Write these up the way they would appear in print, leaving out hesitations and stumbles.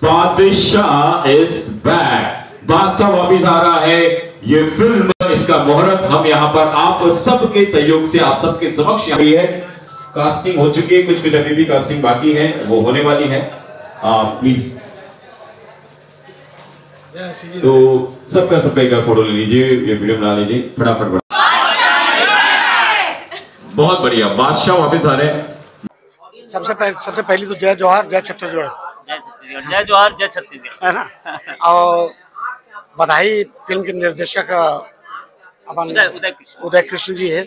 बादशाह is back. बादशाह वापिस आ रहा है। ये फिल्म, इसका मुहूर्त हम यहाँ पर आप सबके सहयोग से आप सबके समक्ष आई है। कास्टिंग हो चुकी है, कुछ अभी भी कास्टिंग बाकी है, वो होने वाली है। प्लीज तो सबका एक फोटो ले लीजिए, ये वीडियो बना लीजिए फटाफट। बहुत बढ़िया, बादशाह वापिस आ रहे हैं। सबसे पहली तो जय जोहार, जय छत्तीसगढ़। जय जोहार, जय छत्तीसगढ़, है ना। और बधाई फिल्म के निर्देशक अपन उदय कृष्ण जी है,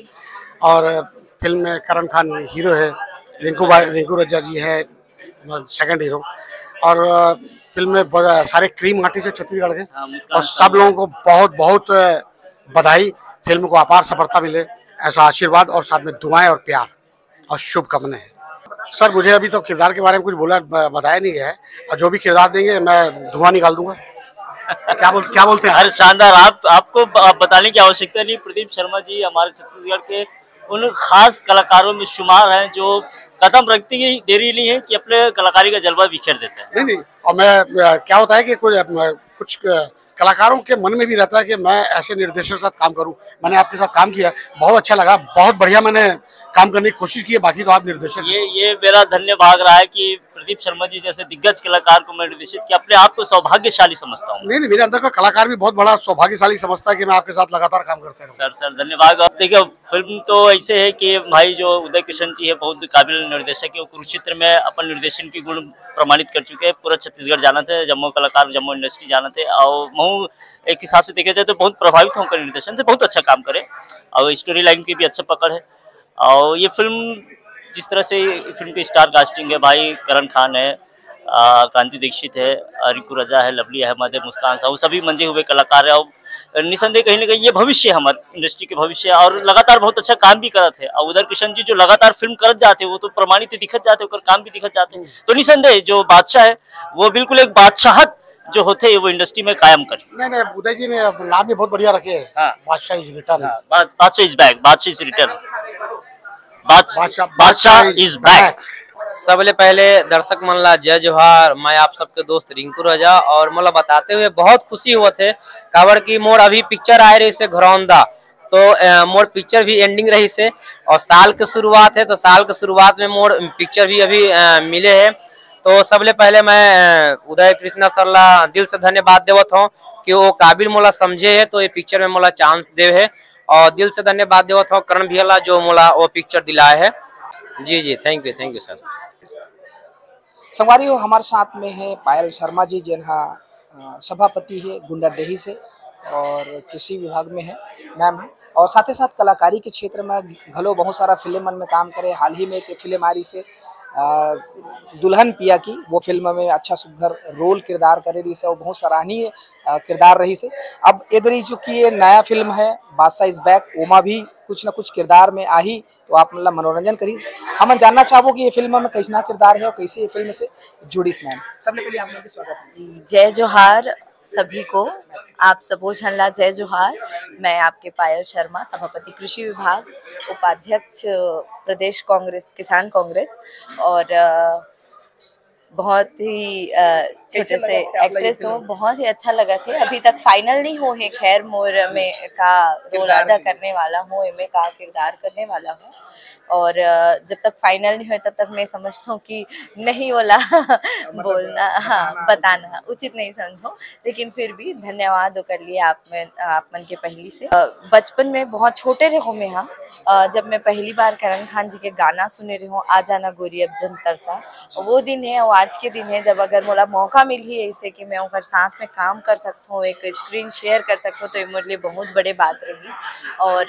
और फिल्म में करण खान हीरो है, रिंकू रज्जा जी है सेकंड हीरो, और फिल्म में सारे क्रीम आर्टिस्ट है छत्तीसगढ़ के। और सब लोगों को बहुत बहुत बधाई। फिल्म को अपार सफलता मिले ऐसा आशीर्वाद, और साथ में दुआएं और प्यार और शुभकामनाएं। सर मुझे अभी तो किरदार के बारे में कुछ बताया नहीं गया है, और जो भी किरदार देंगे मैं धुआं निकाल दूंगा। क्या बोलते हैं? अरे शानदार, आपको बताने की आवश्यकता नहीं। प्रदीप शर्मा जी हमारे छत्तीसगढ़ के उन खास कलाकारों में शुमार हैं जो कदम रखती ही देरी नहीं है कि अपने कलाकारी का जलवा बिखेर देते हैं। नहीं, और मैं क्या होता है कि कुछ कलाकारों के मन में भी रहता है कि मैं ऐसे निर्देशक के साथ काम करूं। मैंने आपके साथ काम किया, बहुत अच्छा लगा, बहुत बढ़िया मैंने काम करने की कोशिश की है। बाकी तो आप निर्देशक, ये मेरा धन्य भाग रहा है कि प्रदीप शर्मा जी जैसे दिग्गज कलाकार को मैं निर्देशित किया। अपने आप को सौभाग्यशाली समझता हूँ। नहीं, मेरे अंदर का कलाकार भी बहुत बड़ा सौभाग्यशाली समझता है कि मैं आपके साथ लगातार काम करता हूँ। सर धन्यवाद। आप देखिए, फिल्म तो ऐसे है कि भाई जो उदय कृष्ण जी है बहुत काबिल निर्देशक है। वो कुरुक्षेत्र में अपन निर्देशन की गुण प्रमाणित कर चुके हैं। पूरा छत्तीसगढ़ जाना थे, जम्मू कलाकार, जम्मू इंडस्ट्री जाना थे, और मैं एक हिसाब से देखा जाए तो बहुत प्रभावित हूँ निर्देशन से। बहुत अच्छा काम करे, और स्टोरी लाइन की भी अच्छा पकड़ है। और ये फिल्म जिस तरह से फिल्म की स्टार कास्टिंग है, भाई करण खान है, क्रांति दीक्षित है, रिंकू रजा है, लवली अहमद है, मुस्कान साहू, सभी मंजे हुए कलाकार है। और निसंदेह कहीं ना कहीं ये भविष्य है, हमारे इंडस्ट्री के भविष्य है, और लगातार बहुत अच्छा काम भी करते हैं। और उदय कृष्ण जी जो लगातार फिल्म करत जाते हैं, वो तो प्रमाणित दिखत जाते हैं, काम भी दिखत जाते हैं। तो निसंदेह जो बादशाह है वो बिल्कुल एक बादशाहत जो होते हैं वो इंडस्ट्री में कायम करे। नहीं, उदय जी ने नाम भी बहुत बढ़िया रखे है। हाँ। बादशाह इज रिटर्न। बादशाह इज बैक, बादशाह इज रिटर्न, बादशाह इज बैक। सबले पहले दर्शक मन ला जय जोहार। मैं आप सबके दोस्त रिंकू रजा, और मोला बताते हुए बहुत खुशी हुआ थे काबर की मोर अभी पिक्चर आए रही से घरौंदा, तो मोर पिक्चर भी एंडिंग रही से, और साल के शुरुआत है, तो साल के शुरुआत में मोर पिक्चर भी अभी मिले है। तो सबले पहले मैं उदय कृष्णा सर ला दिल से धन्यवाद देवत हूँ कि वो काबिल मोला समझे है, तो ये पिक्चर में मोला चांस दे है, और दिल से धन्यवाद देवत हूँ करण भैया ला जो मोला वो पिक्चर दिलाए है। जी थैंक यू सर। संगवारी हो हमारे साथ में है पायल शर्मा जी, जिन्हा सभापति है गुंडाडेही से और कृषि विभाग में है मैम है, और साथ ही साथ कलाकारी के क्षेत्र में घलो बहुत सारा फिल्म में काम करे। हाल ही में एक फिल्म आ रही से दुल्हन पिया की, वो फिल्म में अच्छा सुघर रोल किरदार करे रही से, और बहुत सराहनीय किरदार रही से। अब इधर जो कि ये नया फिल्म है बादशाह इज बैक, ओमा भी कुछ न कुछ किरदार में आई, तो आप मतलब मनोरंजन करी। हम जानना चाहो कि ये फिल्म में कैसा किरदार है और कैसे ये फिल्म से जुड़ी। मैम सबसे पहले आप लोगों का स्वागत है। जी, जय जोहार सभी को, आप सबो झनला जय जोहार। मैं आपके पायल शर्मा, सभापति कृषि विभाग, उपाध्यक्ष प्रदेश कांग्रेस किसान कांग्रेस, और बहुत ही छोटे से एक्ट्रेस हो। बहुत ही अच्छा लगा थे। अभी तक फाइनल नहीं हो है, खैर मोर में का रोल अदा करने वाला हूँ, इनमें का किरदार करने वाला हूँ, और जब तक फाइनल नहीं हो तब तक मैं समझता हूँ कि नहीं वाला बोलना, हाँ बताना उचित नहीं समझो, लेकिन फिर भी धन्यवाद कर लिए आप मन के पहली से। बचपन में बहुत छोटे रहो में, हाँ जब मैं पहली बार करण खान जी के गाना सुने रही हूँ, आ जाना गोरी अब जंतर सा, वो दिन है और आज के दिन है जब अगर मोला मौका मिली है इसे कि मैं उनके साथ में काम कर सकता हूँ, एक स्क्रीन शेयर कर सकता हूँ, तो ये मेरे लिए बहुत बड़े बात रही। और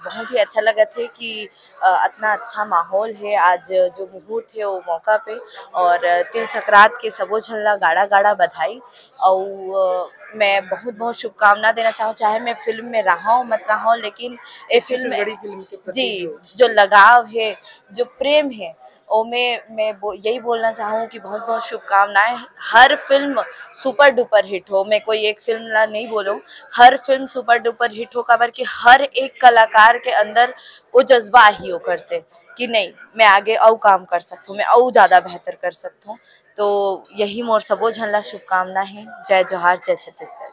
बहुत ही अच्छा लगा थे कि इतना अच्छा माहौल है आज जो मुहूर्त है वो मौका पे, और तिल संक्रांत के सबो झल्ला गाड़ा गाड़ा बधाई। और मैं बहुत बहुत शुभकामना देना चाहूँ, चाहे मैं फिल्म में रहा हूँ मत रहा हूँ, लेकिन ये फिल्म जी जो लगाव है, जो प्रेम है, और मैं यही बोलना चाहूँ कि बहुत बहुत शुभकामनाएं। हर फिल्म सुपर डुपर हिट हो, मैं कोई एक फिल्म ला नहीं बोलूँ, हर फिल्म सुपर डुपर हिट हो, खबर कि हर एक कलाकार के अंदर वो जज्बा ही होकर से कि नहीं मैं आगे और काम कर सकता हूँ, मैं और ज़्यादा बेहतर कर सकता हूँ। तो यही मोर सबो झन ला शुभकामना है। जय जोहार, जय छत्तीसगढ़।